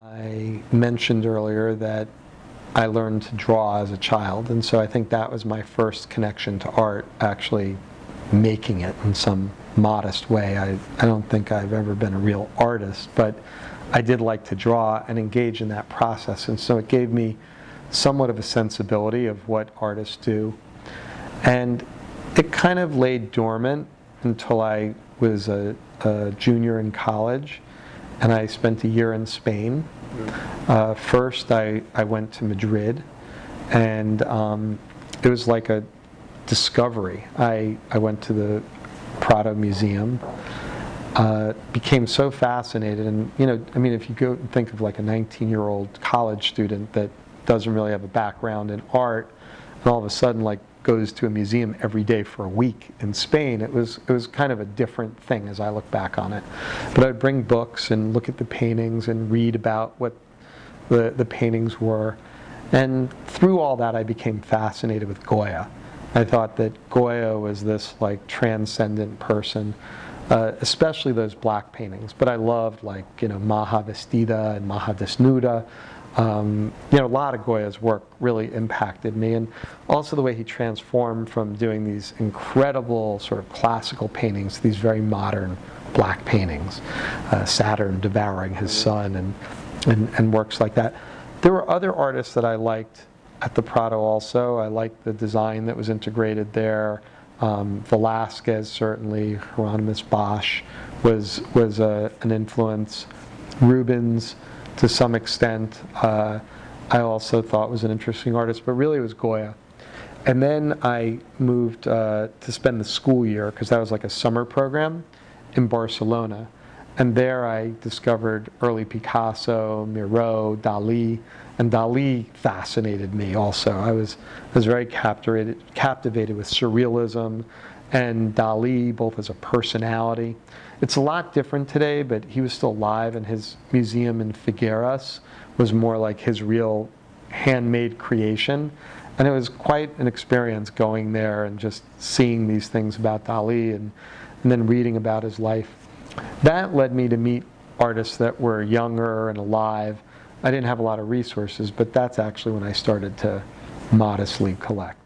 I mentioned earlier that I learned to draw as a child, and so I think that was my first connection to art, actually making it in some modest way. I don't think I've ever been a real artist, but I did like to draw and engage in that process, and so it gave me somewhat of a sensibility of what artists do. And it kind of lay dormant until I was a junior in college, and I spent a year in Spain. First, I went to Madrid, and it was like a discovery. I went to the Prado Museum, became so fascinated, and if you go and think of like a 19-year-old college student that doesn't really have a background in art, and all of a sudden like goes to a museum every day for a week in Spain, it was kind of a different thing as I look back on it. But I'd bring books and look at the paintings and read about what the paintings were. And through all that, I became fascinated with Goya. I thought that Goya was this like transcendent person, especially those black paintings. But I loved Maja Vestida and Maja Desnuda. A lot of Goya's work really impacted me, and also the way he transformed from doing these incredible sort of classical paintings to these very modern black paintings, Saturn devouring his son, and works like that. There were other artists that I liked at the Prado also. I liked the design that was integrated there. Velázquez, certainly, Hieronymus Bosch was an influence. Rubens, to some extent, I also thought was an interesting artist, but really it was Goya. And then I moved to spend the school year, because that was like a summer program, in Barcelona. And there I discovered early Picasso, Miro, Dali, and Dali fascinated me also. I was very captivated with surrealism and Dali, both as a personality. It's a lot different today, but he was still alive, and his museum in Figueras was more like his real handmade creation. And it was quite an experience going there and just seeing these things about Dali and then reading about his life. That led me to meet artists that were younger and alive. I didn't have a lot of resources, but that's actually when I started to modestly collect.